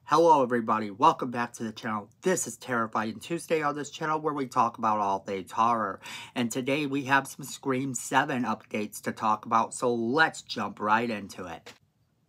Hello everybody, welcome back to the channel. This is Terrifying Tuesday on this channel where we talk about all things horror. And today we have some Scream 7 updates to talk about, so let's jump right into it.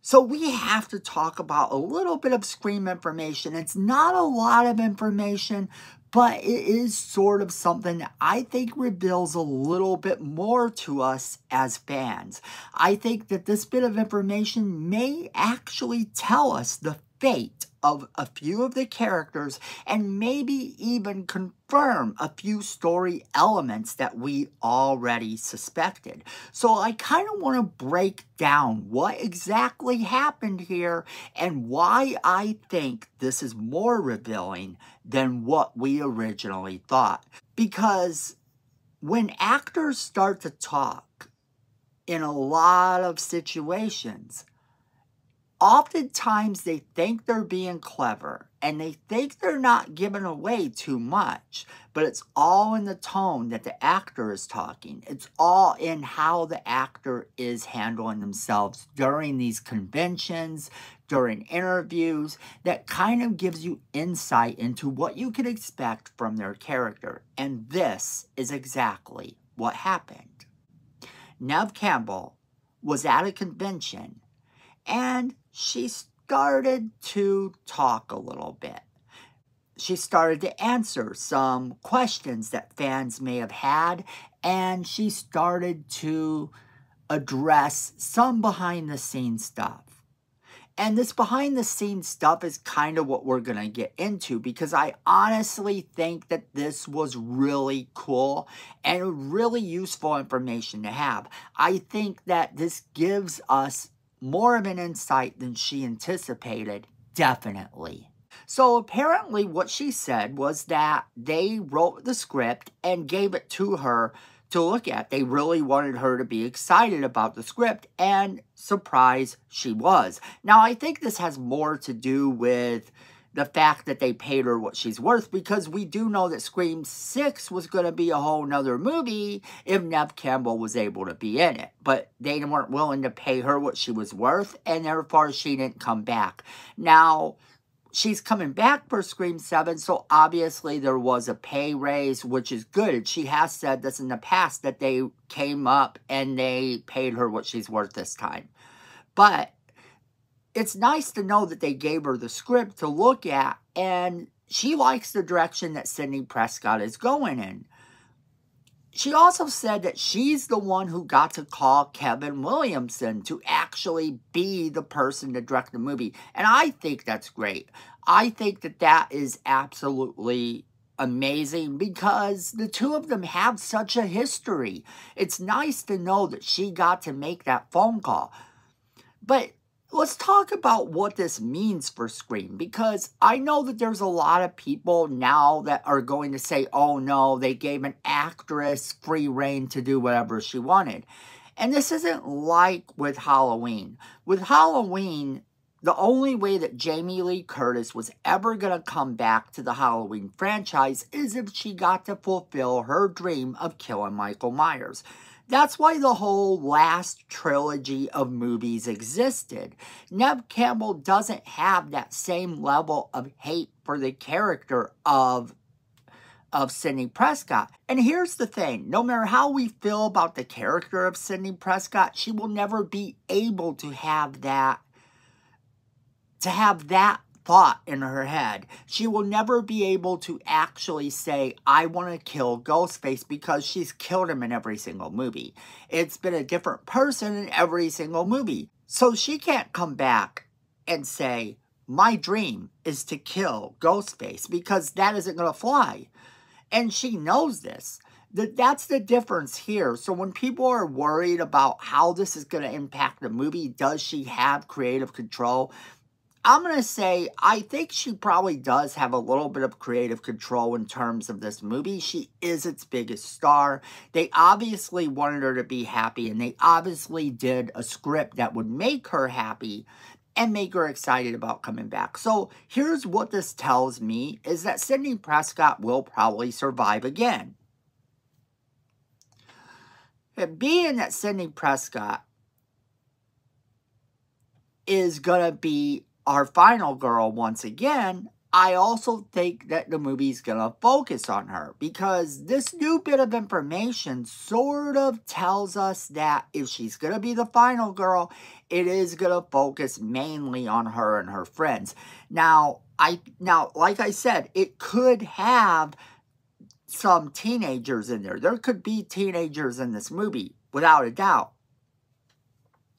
So we have to talk about a little bit of Scream information. It's not a lot of information, but it is sort of something that I think reveals a little bit more to us as fans. I think that this bit of information may actually tell us the fate of a few of the characters and maybe even confirm a few story elements that we already suspected. So I kind of want to break down what exactly happened here and why I think this is more revealing than what we originally thought. Because when actors start to talk in a lot of situations, oftentimes they think they're being clever and they think they're not giving away too much, but it's all in the tone that the actor is talking. It's all in how the actor is handling themselves during these conventions, during interviews, that kind of gives you insight into what you can expect from their character. And this is exactly what happened. Neve Campbell was at a convention and she started to talk a little bit. She started to answer some questions that fans may have had, and she started to address some behind-the-scenes stuff. And this behind-the-scenes stuff is kind of what we're going to get into, because I honestly think that this was really cool and really useful information to have. I think that this gives us more of an insight than she anticipated, definitely. So apparently what she said was that they wrote the script and gave it to her to look at. They really wanted her to be excited about the script, and surprise, she was. Now, I think this has more to do with the fact that they paid her what she's worth, because we do know that Scream 6 was going to be a whole nother movie if Neve Campbell was able to be in it. But they weren't willing to pay her what she was worth, and therefore she didn't come back. Now, she's coming back for Scream 7, so obviously there was a pay raise, which is good. She has said this in the past, that they came up and they paid her what she's worth this time. But it's nice to know that they gave her the script to look at, and she likes the direction that Sidney Prescott is going in. She also said that she's the one who got to call Kevin Williamson to actually be the person to direct the movie. And I think that's great. I think that that is absolutely amazing, because the two of them have such a history. It's nice to know that she got to make that phone call. But let's talk about what this means for Scream, because I know that there's a lot of people now that are going to say, oh no, they gave an actress free reign to do whatever she wanted. And this isn't like with Halloween. With Halloween, the only way that Jamie Lee Curtis was ever going to come back to the Halloween franchise is if she got to fulfill her dream of killing Michael Myers. That's why the whole last trilogy of movies existed. Neve Campbell doesn't have that same level of hate for the character of Sidney Prescott. And here's the thing, no matter how we feel about the character of Sidney Prescott, she will never be able to have that thought in her head. She will never be able to actually say, I want to kill Ghostface, because she's killed him in every single movie. It's been a different person in every single movie. So she can't come back and say, my dream is to kill Ghostface, because that isn't going to fly. And she knows this. That's the difference here. So when people are worried about how this is going to impact the movie, does she have creative control? I'm going to say, I think she probably does have a little bit of creative control in terms of this movie. She is its biggest star. They obviously wanted her to be happy, and they obviously did a script that would make her happy and make her excited about coming back. So here's what this tells me, is that Sidney Prescott will probably survive again. And being that Sidney Prescott is going to be our final girl once again, I also think that the movie's gonna focus on her because this new bit of information sort of tells us that if she's gonna be the final girl, it is gonna focus mainly on her and her friends. Now, like I said, it could have some teenagers in there. There could be teenagers in this movie, without a doubt.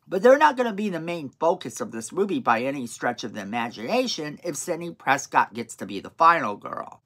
But they're not going to be the main focus of this movie by any stretch of the imagination if Sidney Prescott gets to be the final girl.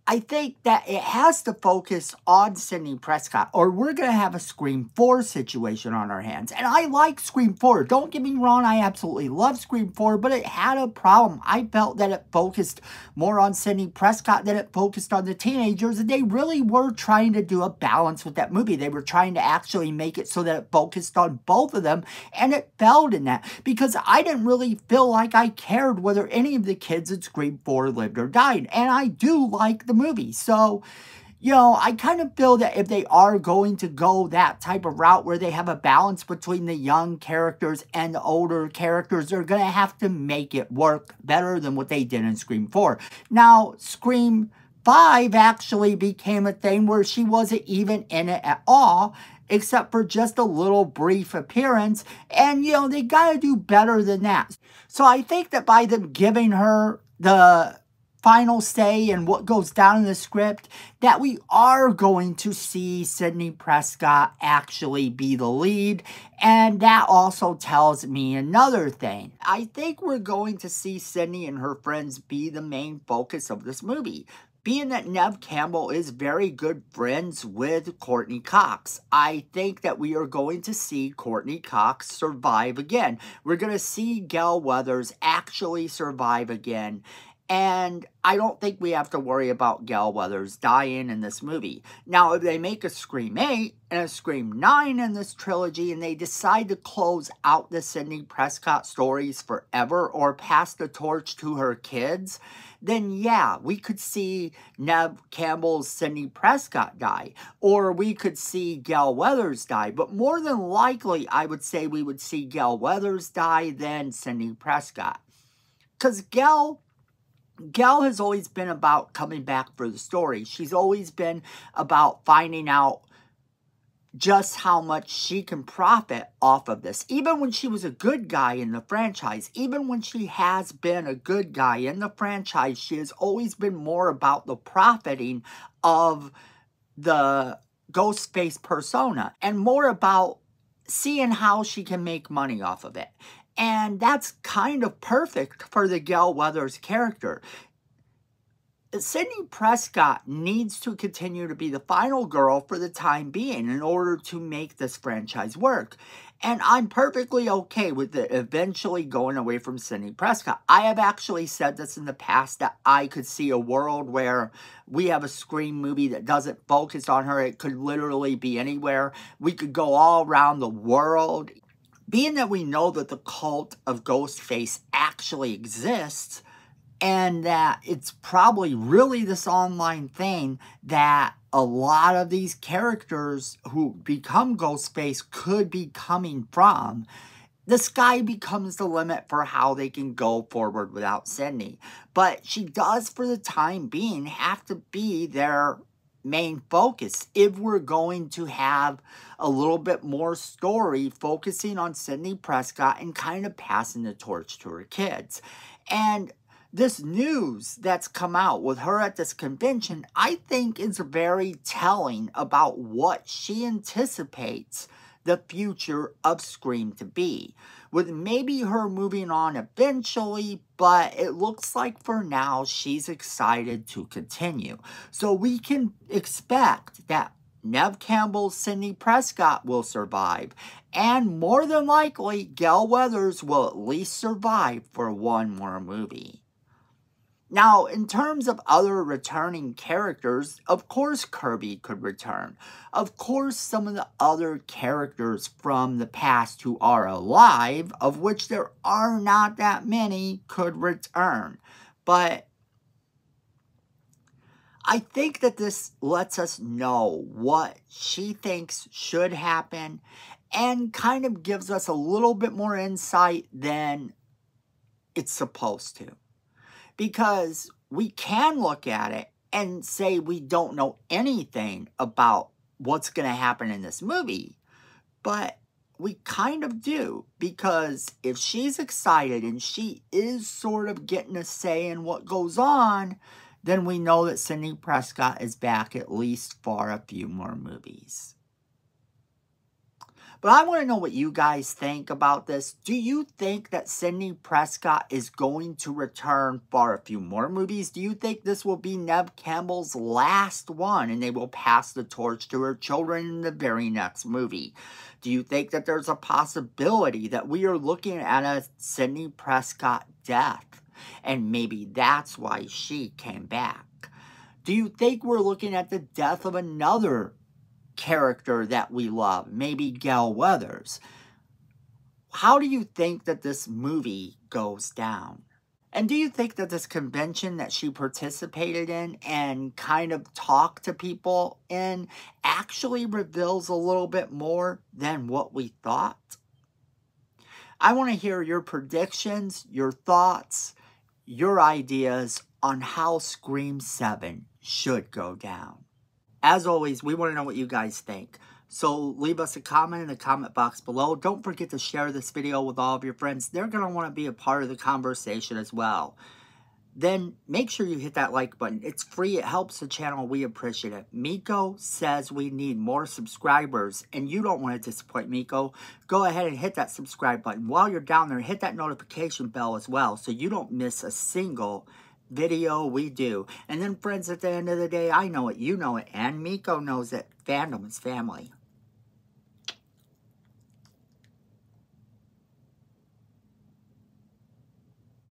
I think that it has to focus on Sidney Prescott, or we're going to have a Scream 4 situation on our hands. And I like Scream 4. Don't get me wrong, I absolutely love Scream 4, but it had a problem. I felt that it focused more on Sidney Prescott than it focused on the teenagers, and they really were trying to do a balance with that movie. They were trying to actually make it so that it focused on both of them, and it failed in that, because I didn't really feel like I cared whether any of the kids in Scream 4 lived or died, and I do like the movie. So, you know, I kind of feel that if they are going to go that type of route where they have a balance between the young characters and the older characters, they're going to have to make it work better than what they did in Scream 4. Now, Scream 5 actually became a thing where she wasn't even in it at all, except for just a little brief appearance. And, you know, they got to do better than that. So I think that by them giving her the final say and what goes down in the script, that we are going to see Sidney Prescott actually be the lead. And that also tells me another thing. I think we're going to see Sidney and her friends be the main focus of this movie. Being that Neve Campbell is very good friends with Courtney Cox, I think that we are going to see Courtney Cox survive again. We're going to see Gale Weathers actually survive again. And I don't think we have to worry about Gale Weathers dying in this movie. Now, if they make a Scream 8 and a Scream 9 in this trilogy and they decide to close out the Sidney Prescott stories forever or pass the torch to her kids, then yeah, we could see Neve Campbell's Sidney Prescott die. Or we could see Gale Weathers die. But more than likely, I would say we would see Gale Weathers die than Sidney Prescott. Because Gale has always been about coming back for the story. She's always been about finding out just how much she can profit off of this. Even when she was a good guy in the franchise, even when she has been a good guy in the franchise, she has always been more about the profiting of the Ghostface persona and more about seeing how she can make money off of it. And that's kind of perfect for the Gale Weathers character. Sidney Prescott needs to continue to be the final girl for the time being in order to make this franchise work. And I'm perfectly okay with it eventually going away from Sidney Prescott. I have actually said this in the past that I could see a world where we have a Scream movie that doesn't focus on her. It could literally be anywhere. We could go all around the world. Being that we know that the cult of Ghostface actually exists, and that it's probably really this online thing that a lot of these characters who become Ghostface could be coming from, the sky becomes the limit for how they can go forward without Sidney. But she does, for the time being, have to be their main focus if we're going to have a little bit more story focusing on Sidney Prescott and kind of passing the torch to her kids. And this news that's come out with her at this convention, I think is very telling about what she anticipates the future of Scream to be, with maybe her moving on eventually, but it looks like for now she's excited to continue. So we can expect that Neve Campbell's Sidney Prescott will survive, and more than likely Gale Weathers will at least survive for one more movie. Now, in terms of other returning characters, of course Kirby could return. Of course some of the other characters from the past who are alive, of which there are not that many, could return. But I think that this lets us know what she thinks should happen and kind of gives us a little bit more insight than it's supposed to. Because we can look at it and say we don't know anything about what's going to happen in this movie. But we kind of do, because if she's excited and she is sort of getting a say in what goes on, then we know that Sidney Prescott is back at least for a few more movies. But I want to know what you guys think about this. Do you think that Sidney Prescott is going to return for a few more movies? Do you think this will be Neve Campbell's last one and they will pass the torch to her children in the very next movie? Do you think that there's a possibility that we are looking at a Sidney Prescott death and maybe that's why she came back? Do you think we're looking at the death of another character that we love, maybe Gale Weathers? How do you think that this movie goes down? And do you think that this convention that she participated in and kind of talked to people in actually reveals a little bit more than what we thought? I want to hear your predictions, your thoughts, your ideas on how Scream 7 should go down. As always, we want to know what you guys think. So leave us a comment in the comment box below. Don't forget to share this video with all of your friends. They're going to want to be a part of the conversation as well. Then make sure you hit that like button. It's free. It helps the channel. We appreciate it. Miko says we need more subscribers, and you don't want to disappoint Miko. Go ahead and hit that subscribe button. While you're down there, hit that notification bell as well so you don't miss a single video we do. And then, friends, at the end of the day, I know it, you know it, and Miko knows it. Fandom is family.